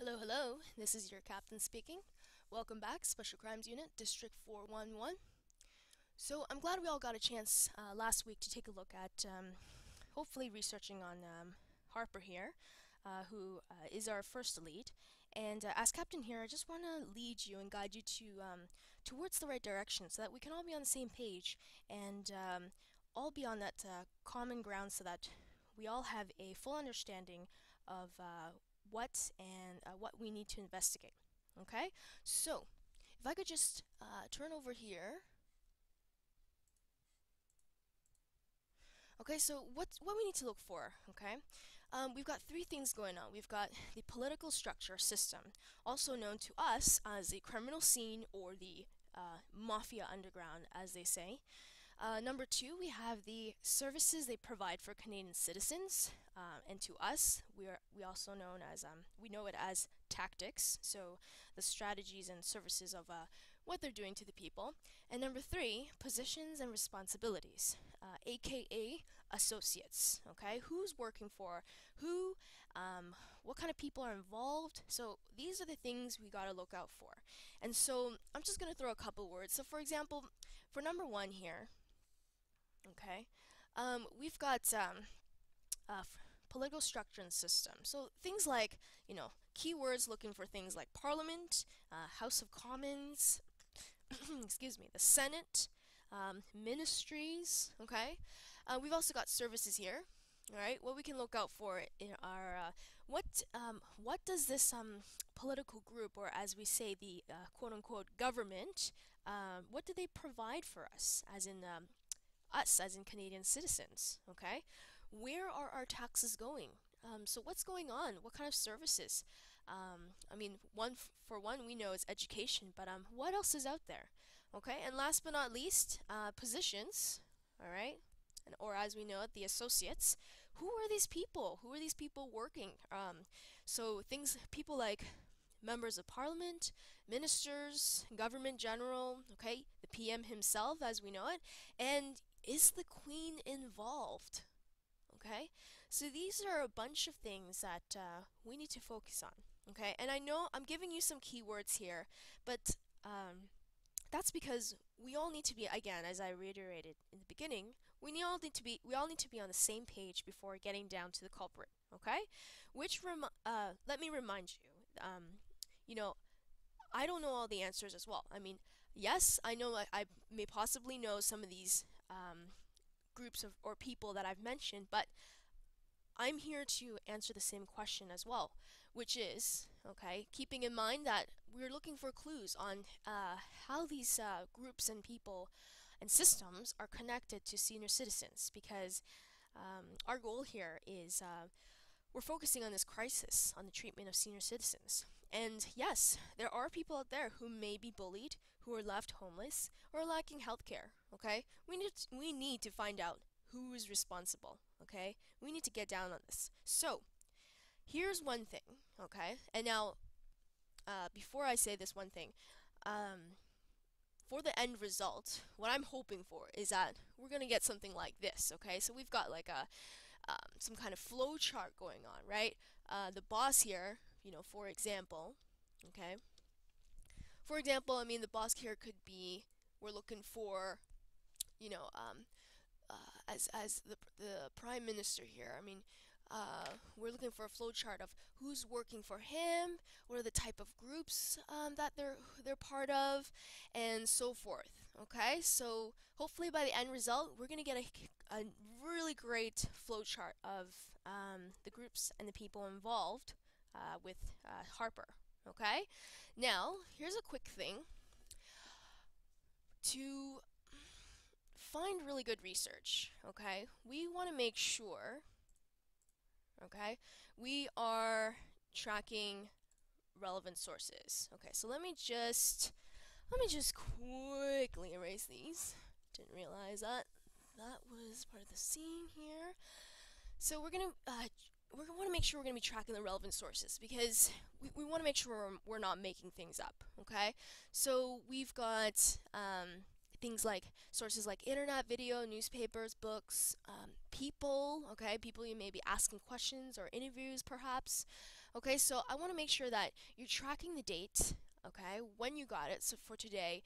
Hello, hello. This is your captain speaking. Welcome back, Special Crimes Unit, District 411. So, I'm glad we all got a chance last week to take a look at hopefully researching on Harper here, who is our first lead. And as captain here, I just want to lead you and guide you towards the right direction so that we can all be on the same page and all be on that common ground so that we all have a full understanding of what we need to investigate. Okay, so if I could just turn over here. Okay, so what we need to look for, okay? We've got three things going on. We've got the political structure system, also known to us as the criminal scene or the mafia underground, as they say. Number two, we have the services they provide for Canadian citizens, and to us, we also we know it as tactics. So the strategies and services of what they're doing to the people. And number three, positions and responsibilities, aka associates. Okay, who's working for who, what kind of people are involved. So these are the things we gotta look out for. And so I'm just gonna throw a couple words. So for example, for number one here. Okay. We've got political structure and system. So things like, keywords looking for things like Parliament, House of Commons, excuse me, the Senate, ministries. Okay. We've also got services here. All right. What we can look out for in our what does this political group, or as we say, the quote unquote government, what do they provide for us, us as in Canadian citizens, okay? Where are our taxes going? So what's going on? What kind of services? I mean, for one, we know is education, but what else is out there? Okay, and last but not least, positions, all right? And, or as we know it, the associates. Who are these people? Who are these people working? People like members of parliament, ministers, government general, okay, the PM himself as we know it, and is the Queen involved? Okay, so these are a bunch of things that we need to focus on. Okay, and I know I'm giving you some keywords here, but that's because we all need to be, again, as I reiterated in the beginning, we all need to be on the same page before getting down to the culprit. Okay, let me remind you, you know, I don't know all the answers as well. I mean, yes, I know I may possibly know some of these groups of or people that I've mentioned, but I'm here to answer the same question as well, which is, okay, keeping in mind that we're looking for clues on how these groups and people and systems are connected to senior citizens, because our goal here is we're focusing on this crisis, on the treatment of senior citizens. And yes, there are people out there who may be bullied, who are left homeless, or lacking health care, okay? We need to find out who is responsible, okay? We need to get down on this. So, here's one thing, okay? And now, before I say this one thing, for the end result, what I'm hoping for is that we're gonna get something like this, okay? So we've got like some kind of flow chart going on, right? The boss here, for example, okay? For example, I mean, the boss here could be, we're looking for, you know, as the prime minister here. I mean, we're looking for a flow chart of who's working for him, what are the type of groups that they're part of, and so forth. Okay, so hopefully by the end result, we're gonna get a really great flow chart of the groups and the people involved with Harper. Okay, now here's a quick thing to find really good research. Okay, we want to make sure, okay, we are tracking relevant sources. Okay, so let me just quickly erase these. Didn't realize that was part of the scene here. So we want to make sure we're gonna be tracking the relevant sources, because we want to make sure we're not making things up. Okay, so we've got things like sources like internet, video, newspapers, books, people, okay, people you may be asking questions or interviews perhaps. Okay, so I want to make sure that you're tracking the date, okay, when you got it. So for today,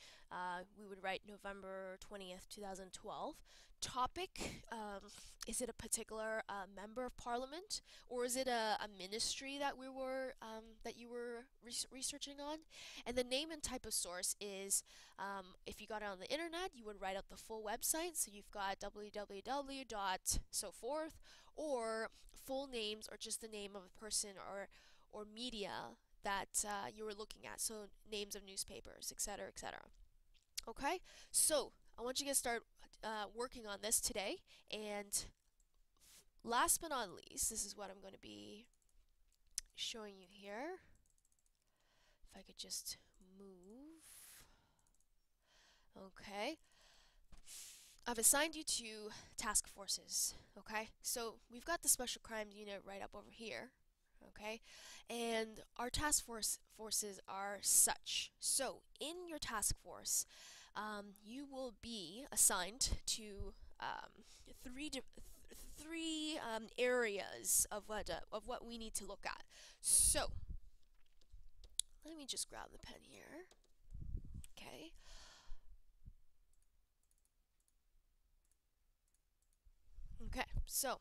we would write November 20th, 2012. Topic, is it a particular member of parliament, or is it a ministry that that you were researching on? And the name and type of source is, if you got it on the internet, you would write out the full website. So you've got www dot so forth, or full names, or just the name of a person or media that you were looking at. So names of newspapers, etc., etc. Okay, so I want you to start working on this today. And last but not least, this is what I'm going to be showing you here. If I could just move. Okay. I've assigned you to task forces. Okay, so we've got the special crimes unit right up over here. Okay, and our forces are such. So in your task force, you will be assigned to three areas of what we need to look at. So let me just grab the pen here. Okay. Okay, so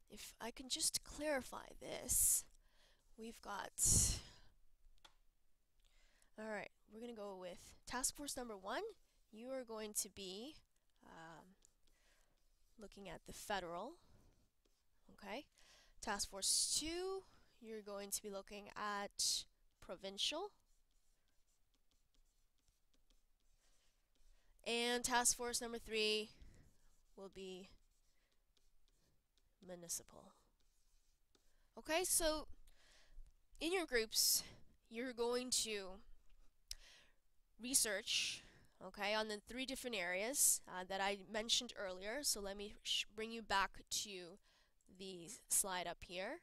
if I can just clarify this, we've got. Alright, we're going to go with task force number 1. You are going to be looking at the federal. Okay. Task force 2, you're going to be looking at provincial. And task force number 3 will be municipal. Okay, so in your groups, you're going to research, okay, on the 3 different areas that I mentioned earlier. So let me bring you back to the slide up here.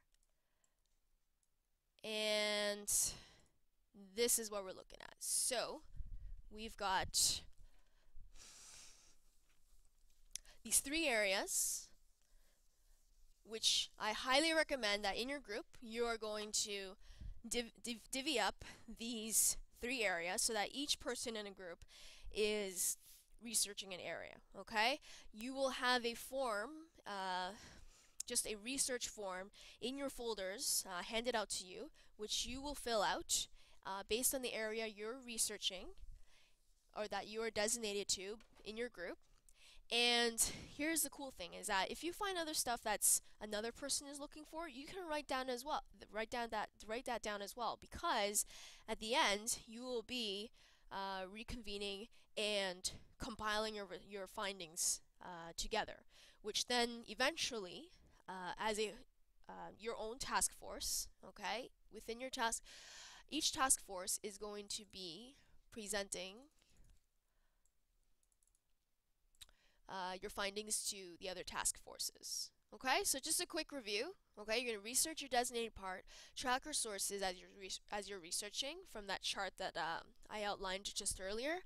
And this is what we're looking at. So we've got these 3 areas, which I highly recommend that in your group you are going to divvy up these 3 areas so that each person in a group is researching an area. Okay, you will have a form, just a research form in your folders handed out to you, which you will fill out based on the area you're researching or that you are designated to in your group. And here's the cool thing is that if you find other stuff that's another person is looking for, you can write down as well. Write that down as well, because at the end you will be reconvening and compiling your findings together, which then eventually, as a your own task force, okay, within your each task force is going to be presenting your findings to the other task forces. Okay, so just a quick review. Okay, you're going to research your designated part, track your sources as you're researching from that chart that I outlined just earlier.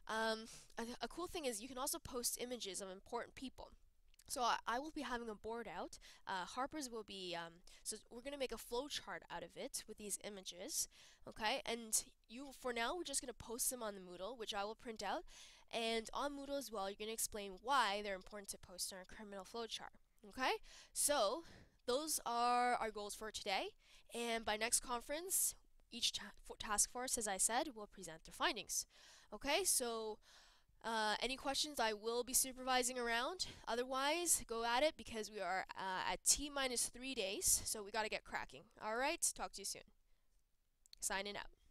A cool thing is you can also post images of important people. So I will be having a board out. Harper's will be, so we're going to make a flow chart out of it with these images. Okay, and for now, we're just going to post them on the Moodle, which I will print out. And on Moodle as well, you're going to explain why they're important to post on our criminal flow chart. Okay, so those are our goals for today. And by next conference, each task force, as I said, will present their findings. Okay, so any questions, I will be supervising around. Otherwise, go at it, because we are at T-3 days, so we got to get cracking. All right, talk to you soon. Signing out.